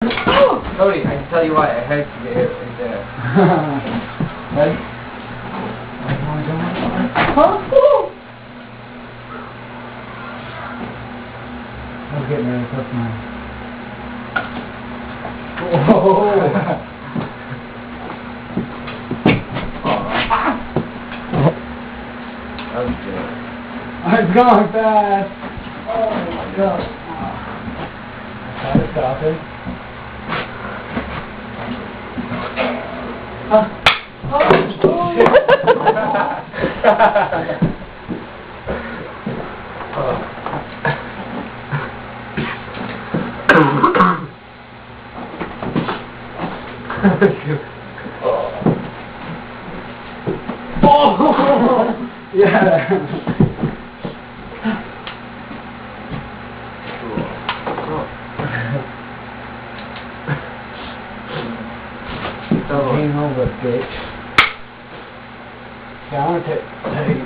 Cody, I can tell you why. I had to get hit right there. Ready? I was getting ready to cook mine. Whoa! That was good. I'm going fast! Oh my god. I tried to stop it. Oh! Yeah. Game over, bitch. Yeah, I want to take.